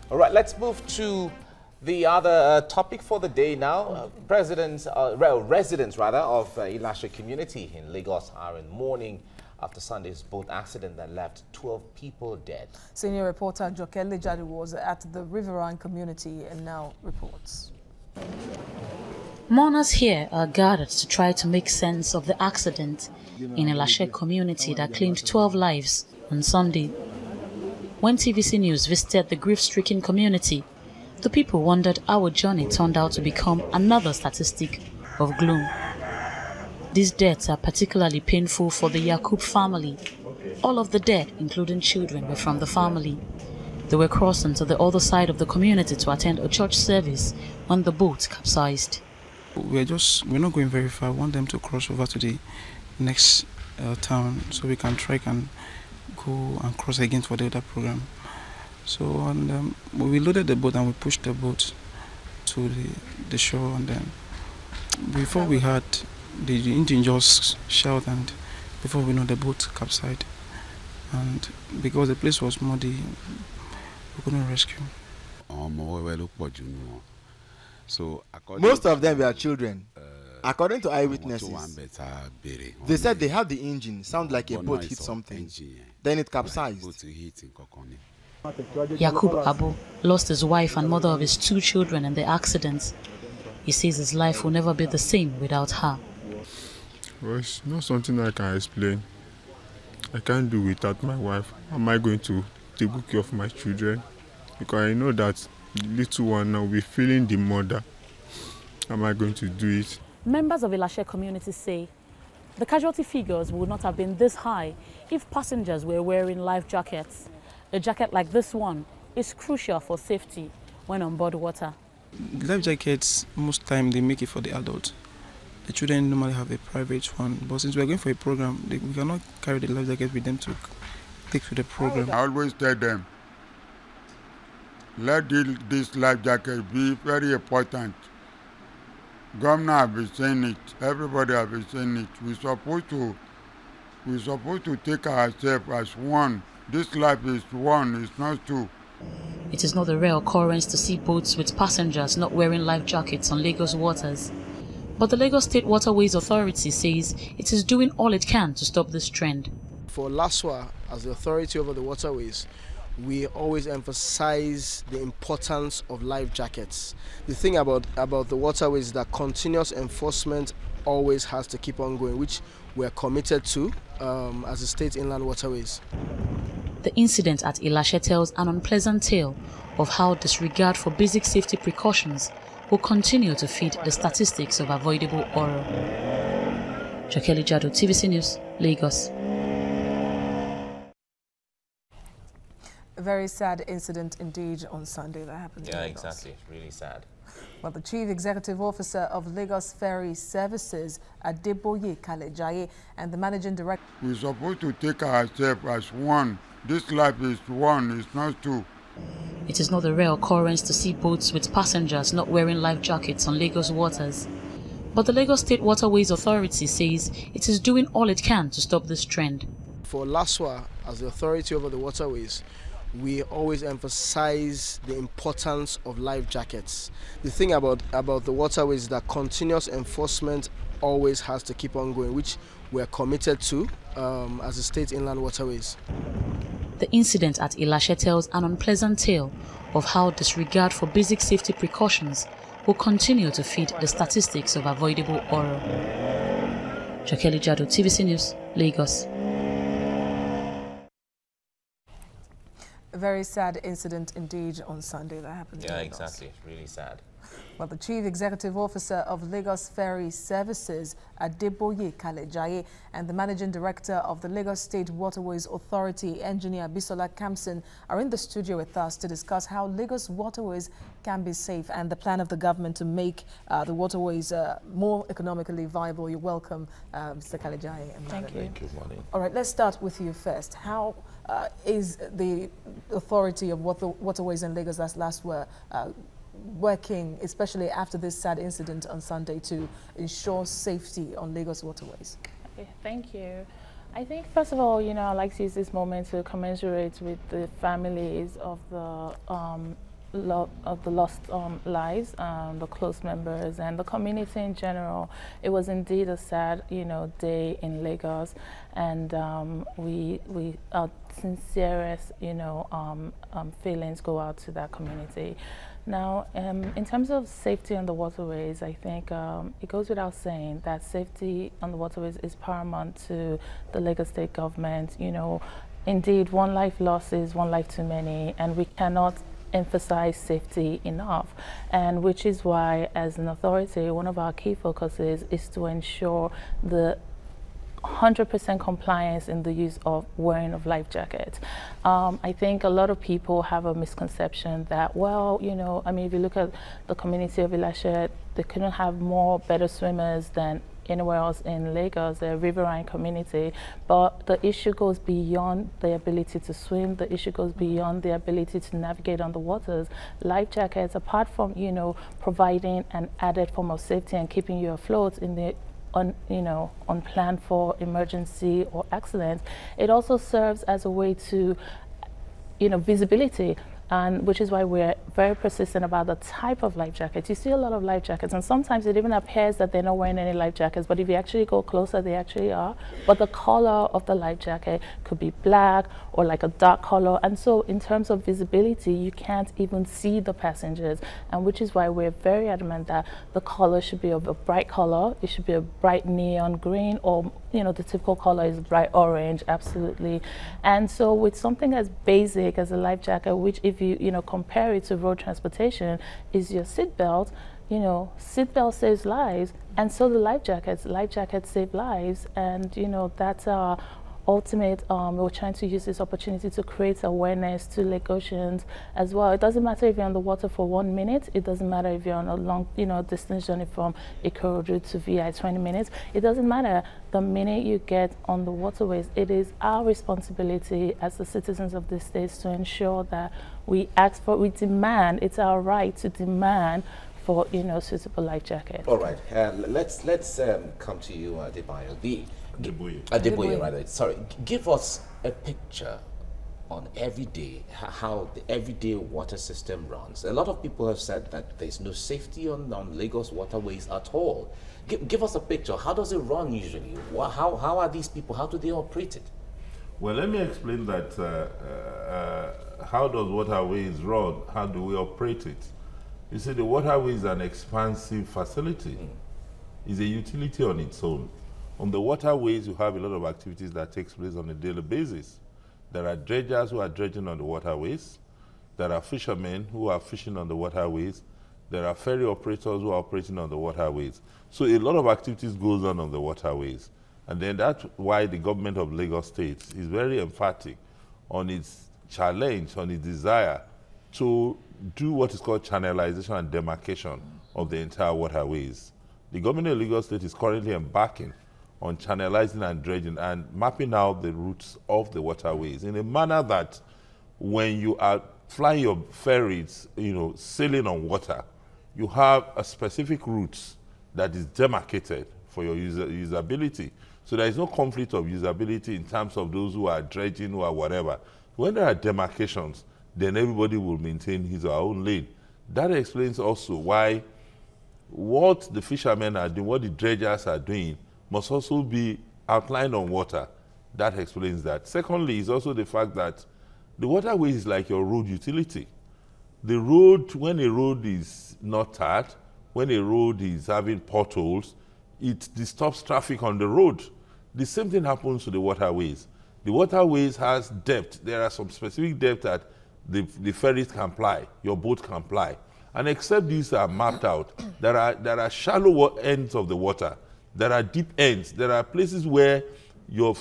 All right, let's move to the other topic for the day now. Residents of Ilashe community in Lagos are in mourning after Sunday's boat accident that left 12 people dead. Senior reporter Jokele Jadu was at the Riverine community and now reports. Mourners here are gathered to try to make sense of the accident in Ilashe community that claimed 12 lives on Sunday. When TVC News visited the grief-stricken community, the people wondered how a journey turned out to become another statistic of gloom. These deaths are particularly painful for the Yakub family. All of the dead, including children, were from the family. They were crossing to the other side of the community to attend a church service when the boat capsized. We're not going very far. We want them to cross over to the next town so we can trek and go and cross again for the other program. So we loaded the boat and we pushed the boat to the shore, and then before we had the engine just shout, and before we know the boat capsized, and because the place was muddy we couldn't rescue. So most of them were children. According to eyewitnesses, they said they had the engine sound like a boat hit something, then it capsized. Yakub Abu lost his wife and mother of his 2 children in the accident. He says his life will never be the same without her. Well, it's not something I can explain. I can't do without my wife. How am I going to take good care of my children? Because I know that the little one now will be feeling the mother. How am I going to do it? Members of Ilashe community say the casualty figures would not have been this high if passengers were wearing life jackets. A jacket like this one is crucial for safety when on board water. Life jackets, most time they make it for the adults. The children normally have a private one, but since we are going for a program, we cannot carry the life jacket with them to take to the program. I always tell them, let this life jacket be very important. Governor have been saying it, everybody have been saying it. We're supposed to take ourselves as one. This life is one, it's not two. It is not a rare occurrence to see boats with passengers not wearing life jackets on Lagos waters. But the Lagos State Waterways Authority says it is doing all it can to stop this trend. For LASWA, as the authority over the waterways, we always emphasize the importance of life jackets. The thing about the waterways is that continuous enforcement always has to keep on going, which we're committed to as the state inland waterways. The incident at Ilashe tells an unpleasant tale of how disregard for basic safety precautions will continue to feed the statistics of avoidable horror. Jokele Jadu, TVC News, Lagos. A very sad incident indeed on Sunday that happened in Lagos. Exactly. It's really sad. Well, the Chief Executive Officer of Lagos Ferry Services, Adeboye Kalejaye, and the Managing Director... We're supposed to take ourselves as one. This life is one, it's not two. It is not a rare occurrence to see boats with passengers not wearing life jackets on Lagos waters. But the Lagos State Waterways Authority says it is doing all it can to stop this trend. For LASWA, as the authority over the waterways, we always emphasize the importance of life jackets. The thing about the waterways is that continuous enforcement always has to keep on going, which we're committed to as the state inland waterways. The incident at Ilashe tells an unpleasant tale of how disregard for basic safety precautions will continue to feed the statistics of avoidable horror. Jokele Jadu, TVC News, Lagos. A very sad incident indeed on Sunday that happened in Lagos. Exactly. It's really sad. Well, the Chief Executive Officer of Lagos Ferry Services, Adeboye Kalejaye, and the Managing Director of the Lagos State Waterways Authority, Engineer Bisola Kamson, are in the studio with us to discuss how Lagos waterways can be safe and the plan of the government to make the waterways more economically viable. You're welcome, Mr. Kalejaye. Thank you. Thank you, Bonnie. All right, let's start with you first. How is the authority of waterways in Lagos, that's LASWA, working, especially after this sad incident on Sunday, to ensure safety on Lagos waterways? Okay, thank you. I think, first of all, I'd like to use this moment to commiserate with the families of the of the lost lives, the close members, and the community in general. It was indeed a sad, day in Lagos, and our sincerest, feelings go out to that community. Now, in terms of safety on the waterways, I think it goes without saying that safety on the waterways is paramount to the Lagos State government. Indeed, one life lost is one life too many, and we cannot emphasize safety enough, and which is why, as an authority, one of our key focuses is to ensure the 100% compliance in the use of wearing of life jackets. I think a lot of people have a misconception that, well, if you look at the community of Ilashe, they couldn't have better swimmers than anywhere else in Lagos, the riverine community, but the issue goes beyond the ability to swim. The issue goes beyond the ability to navigate on the waters. Life jackets, apart from providing an added form of safety and keeping you afloat in the unplanned for emergency or accident, it also serves as a way to visibility. And which is why we're very persistent about the type of life jackets. You see a lot of life jackets, and sometimes it even appears that they're not wearing any life jackets, but if you actually go closer, they actually are. But the color of the life jacket could be black or like a dark color, and so in terms of visibility, you can't even see the passengers, and which is why we're very adamant that the color should be of a bright color. It should be a bright neon green, or the typical color is bright orange, absolutely. And so with something as basic as a life jacket, which if you compare it to road transportation, is your seatbelt. Seatbelt saves lives, and so the life jackets save lives, and that's our ultimate. We're trying to use this opportunity to create awareness to Lagosians as well. It doesn't matter if you're on the water for 1 minute. It doesn't matter if you're on a long, distance journey from Ikorodu to VI, 20 minutes. It doesn't matter. The minute you get on the waterways, it is our responsibility as the citizens of this state to ensure that we demand. It's our right to demand for suitable life jackets. All right, let's come to you, Adebayo. Adeboye, rather. Sorry, give us a picture on how the everyday water system runs. A lot of people have said that there's no safety on Lagos waterways at all. Give us a picture. How does it run usually? How are these people? How do they operate it? Well, let me explain that. How does waterways run? How do we operate it? You see, the waterway is an expansive facility. It's a utility on its own. On the waterways, you have a lot of activities that takes place on a daily basis. There are dredgers who are dredging on the waterways. There are fishermen who are fishing on the waterways. There are ferry operators who are operating on the waterways. So a lot of activities goes on the waterways. And then that's why the government of Lagos State is very emphatic on its challenge, on its desire to do what is called channelization and demarcation of the entire waterways. The government of Lagos State is currently embarking on channelizing and dredging and mapping out the routes of the waterways in a manner that when you are flying your ferries, sailing on water, you have a specific route that is demarcated for your usability. So there is no conflict of usability in terms of those who are dredging or whatever. When there are demarcations, then everybody will maintain his or her own lane. That explains also why what the fishermen are doing, what the dredgers are doing, must also be outlined on water. That explains that. Secondly, is also the fact that the waterway is like your road utility. The road, when a road is not tarred, when a road is having potholes, it disturbs traffic on the road. The same thing happens to the waterways. The waterways has depth. There are some specific depth that the ferries can ply, your boat can ply. And except these are mapped out, there are shallow ends of the water. There are deep ends. There are places where your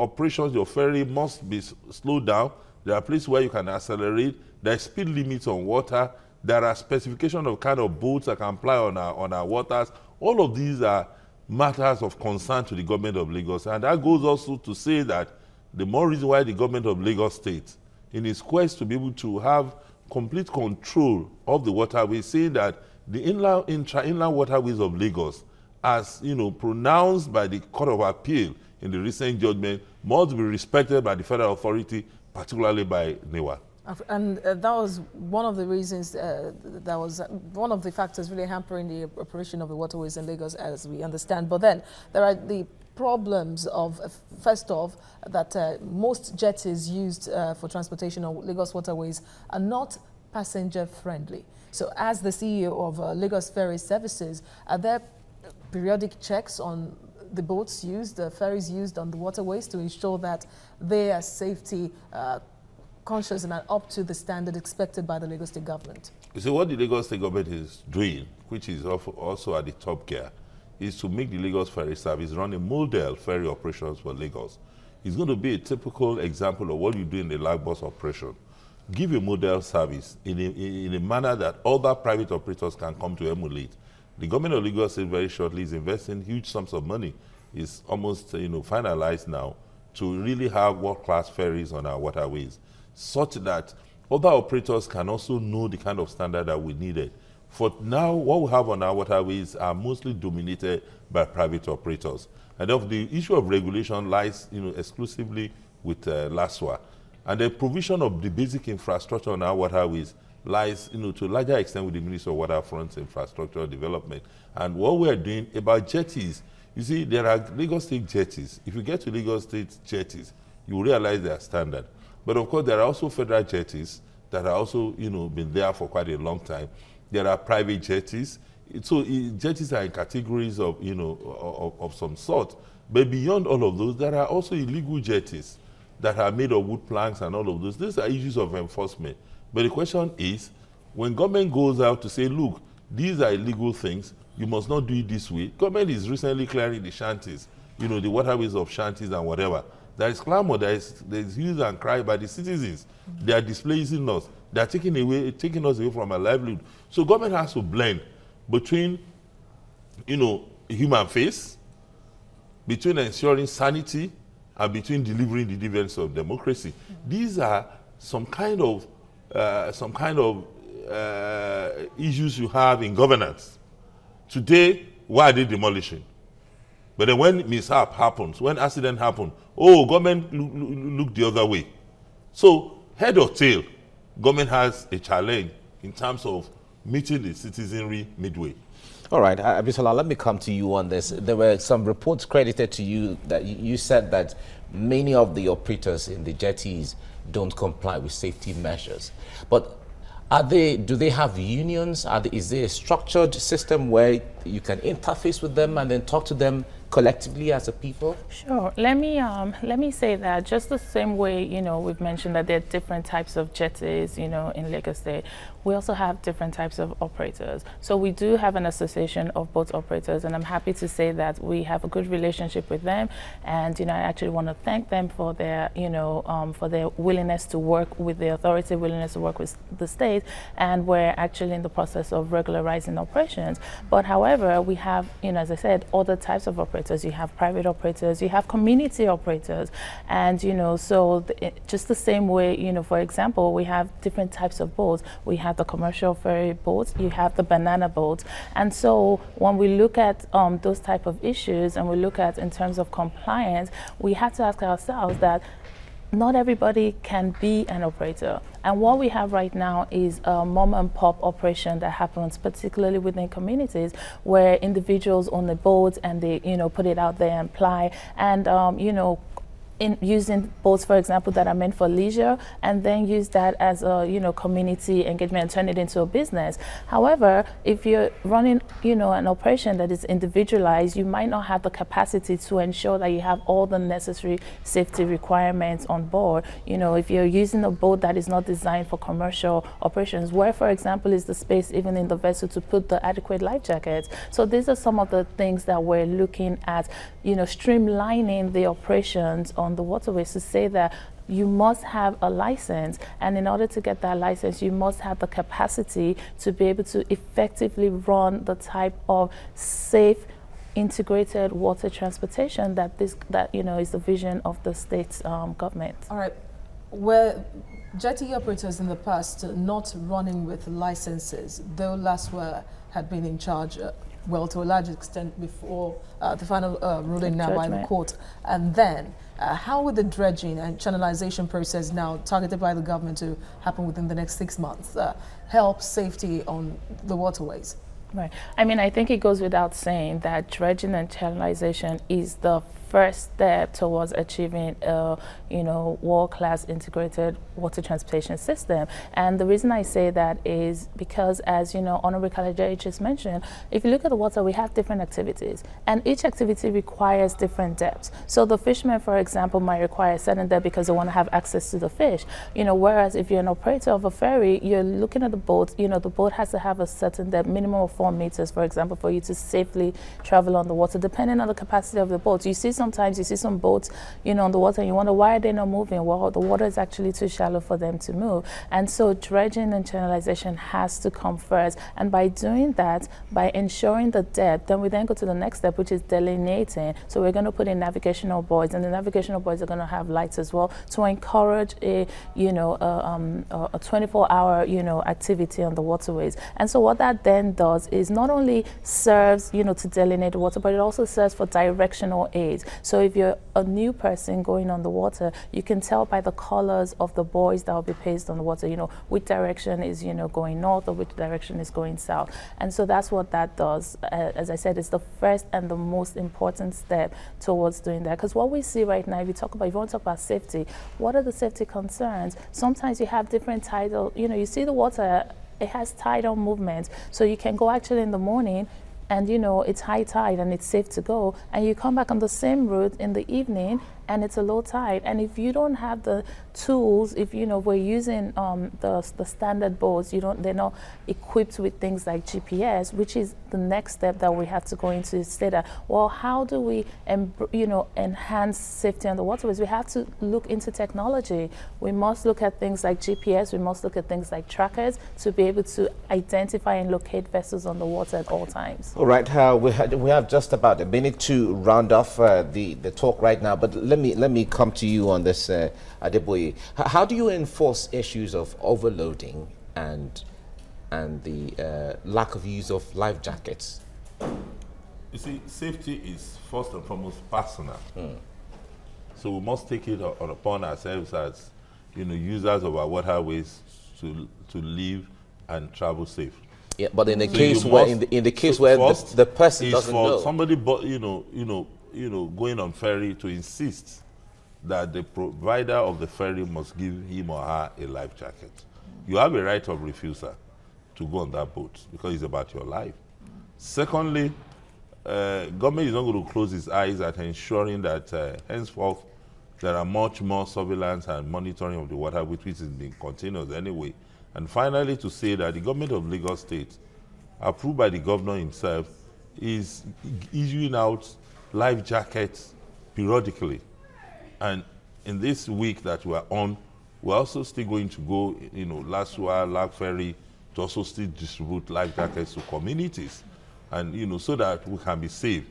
operations, your ferry must be slowed down. There are places where you can accelerate. There are speed limits on water. There are specifications of kind of boats that can ply on our waters. All of these are matters of concern to the government of Lagos. And that goes also to say that the more reason why the government of Lagos State, in its quest to be able to have complete control of the waterways, saying that the inland waterways of Lagos, as pronounced by the Court of Appeal in the recent judgment, must be respected by the federal authority, particularly by NEWA. And that was one of the reasons, that was one of the factors really hampering the operation of the waterways in Lagos, as we understand. But then there are the problems of, first off, that most jetties used for transportation on Lagos waterways are not passenger friendly. So as the CEO of Lagos Ferry Services, are there periodic checks on the boats used, the ferries used on the waterways to ensure that they are safety conscious and are up to the standard expected by the Lagos State government? You see, what the Lagos State government is doing, which is also at the top gear, is to make the Lagos Ferry Service run a model ferry operations for Lagos. It's going to be a typical example of what you do in the lag bus operation. Give a model service in a manner that other private operators can come to emulate. The government of Lagos State very shortly is investing huge sums of money. It's almost finalized now to really have world-class ferries on our waterways, such that other operators can also know the kind of standard that we needed. For now, what we have on our waterways are mostly dominated by private operators. And the issue of regulation lies exclusively with LASWA. And the provision of the basic infrastructure on our waterways lies to a larger extent with the Ministry of Waterfront Infrastructure Development. And what we are doing about jetties, you see, there are Lagos State jetties. If you get to Lagos State jetties, you will realize they are standard. But of course, there are also federal jetties that are also, been there for quite a long time. There are private jetties. So jetties are in categories of, of some sort. But beyond all of those, there are also illegal jetties that are made of wood planks and all of those. These are issues of enforcement. But the question is, when government goes out to say, look, these are illegal things, you must not do it this way. Government is recently clearing the shanties, the waterways of shanties and whatever. There is clamor, there is hue and cry by the citizens. They are displacing us. They are taking us away from our livelihood. So government has to blend between, human face, between ensuring sanity, and between delivering the dividends of democracy. These are some kind of issues you have in governance. Today, why are they demolishing? But then when mishap happens, when accident happens, government look the other way. So head or tail, government has a challenge in terms of meeting the citizenry midway. All right, Abisola, let me come to you on this. There were some reports credited to you that you said that many of the operators in the jetties don't comply with safety measures. But do they have unions? Is there a structured system where you can interface with them and then talk to them collectively as a people? Sure. Let me say that just the same way, we've mentioned that there are different types of jetties, in Lagos State. We also have different types of operators. So we do have an association of boat operators, and I'm happy to say that we have a good relationship with them. And, I actually want to thank them for their, for their willingness to work with the authority, willingness to work with the state. And we're actually in the process of regularizing operations. But however, we have, as I said, other types of operators. You have private operators, you have community operators. And, so just the same way, for example, we have different types of boats. We have the commercial ferry boats, you have the banana boats. And so when we look at those type of issues and we look at in terms of compliance, we have to ask ourselves that not everybody can be an operator. And what we have right now is a mom and pop operation that happens particularly within communities where individuals own the boats and they, put it out there and ply. And, in using boats, for example, that are meant for leisure, and then use that as a community engagement and turn it into a business. However, if you're running an operation that is individualized, you might not have the capacity to ensure that you have all the necessary safety requirements on board. If you're using a boat that is not designed for commercial operations, where, for example, is the space even in the vessel to put the adequate life jackets? So these are some of the things that we're looking at, streamlining the operations on the waterways to say that you must have a license, and in order to get that license you must have the capacity to be able to effectively run the type of safe integrated water transportation that is the vision of the state's government. All right, were jetty operators in the past not running with licenses, though LASWA had been in charge well, to a large extent before the final ruling now by the court, and then How would the dredging and channelization process now targeted by the government to happen within the next 6 months help safety on the waterways? Right. I mean, I think it goes without saying that dredging and channelization is the first step towards achieving a, world-class integrated water transportation system. And the reason I say that is because, as Honorable Kalejaye just mentioned, if you look at the water, we have different activities, and each activity requires different depths. So the fishermen, for example, might require a certain depth because they want to have access to the fish. Whereas if you're an operator of a ferry, you're looking at the boat. The boat has to have a certain depth, minimum of 4 meters, for example, for you to safely travel on the water, depending on the capacity of the boat. Sometimes you see some boats, on the water, and you wonder, why are they not moving? Well, the water is actually too shallow for them to move. And so dredging and channelization has to come first. And by doing that, by ensuring the depth, then we then go to the next step, which is delineating. So we're going to put in navigational buoys, and the navigational buoys are going to have lights as well to encourage a 24-hour, activity on the waterways. And so what that then does is not only serves, to delineate the water, but it also serves for directional aids. So if you're a new person going on the water, you can tell by the colors of the buoys that will be placed on the water, which direction is, going north or which direction is going south. And so that's what that does. As I said, it's the first and the most important step towards doing that. Because what we see right now, if you want to talk about safety, what are the safety concerns? Sometimes you have different tidal, you see the water, it has tidal movements. So you can go actually in the morning, and it's high tide and it's safe to go, and you come back on the same route in the evening and it's a low tide. And if you don't have the tools, if we're using the standard boats, they're not equipped with things like GPS, which is the next step that we have to go into. Say that, well, how do we enhance safety on the waterways? We have to look into technology. We must look at things like GPS. We must look at things like trackers to be able to identify and locate vessels on the water at all times. All right, we have just about a minute to round off the talk right now, but let me come to you on this, Adeboye. How do you enforce issues of overloading and the lack of use of life jackets? You see, safety is first and foremost personal. So we must take it upon ourselves as users of our waterways to live and travel safe. Yeah, but in the case where the person doesn't know, somebody, going on ferry to insist that the provider of the ferry must give him or her a life jacket. You have a right of refusal to go on that boat because it's about your life. Secondly, government is not going to close its eyes at ensuring that henceforth there are much more surveillance and monitoring of the water, which is being continuous anyway. And finally, to say that the government of Lagos State, approved by the governor himself, is issuing out life jackets periodically. And in this week that we're on, we're also still going to go, Lasua, Lag Ferry, to also still distribute life jackets to communities, and so that we can be safe.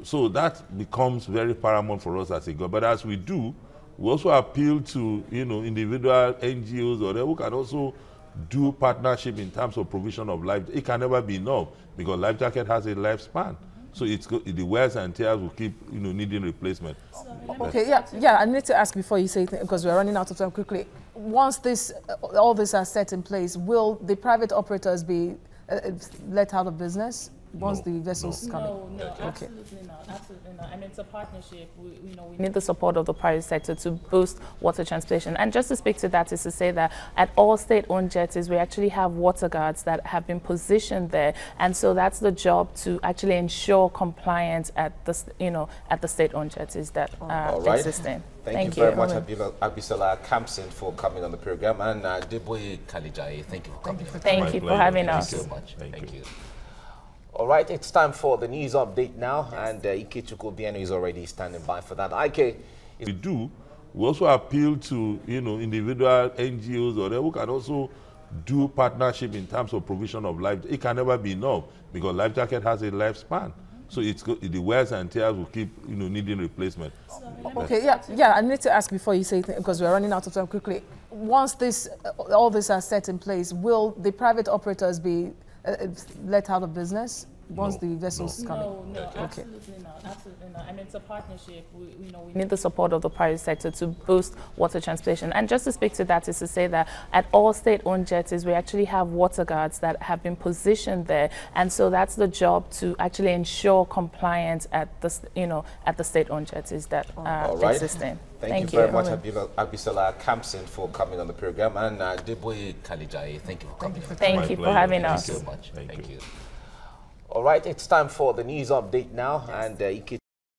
So that becomes very paramount for us as a government. But as we do, we also appeal to individual NGOs or who can also do partnership in terms of provision of life. It can never be enough because life jacket has a lifespan. So the wears and tears will keep needing replacement. Okay, yeah. I need to ask before you say because we're running out of time quickly. Once all this are set in place, will the private operators be let out of business once the vessels come in? No, absolutely not. Absolutely not. I mean, it's a partnership. We need the support of the private sector to boost water transportation. And just to speak to that is to say that at all state-owned jetties, we actually have water guards that have been positioned there. And so that's the job to actually ensure compliance at the state-owned jetties that are existing. Thank you very much, Abisola Kamsin, for coming on the program, and Adeboye Kalejaye, thank you for coming. Thank you for having us. Thank you so much. Thank you. All right, it's time for the news update now, and Ike Chukwubienu is already standing by for that. Ike, we also appeal to individual NGOs or who can also do partnership in terms of provision of life. It can never be enough because life jacket has a lifespan. So the wears and tears will keep needing replacement. Okay, yeah. I need to ask before you say because we're running out of time quickly. Once all this are set in place, will the private operators be let out of business once the vessels come in? No, absolutely not. Absolutely not. I mean, it's a partnership. We need the support of the private sector to boost water transportation. And just to speak to that is to say that at all state-owned jetties, we actually have water guards that have been positioned there, and so that's the job to actually ensure compliance at the at the state-owned jetties that are existing. Thank you very much, Abisola Campson, for coming on the program, and Deboye Kalijaye, thank you for coming. Thank you for having us. Thank you so much. Thank you. All right, it's time for the news update now, and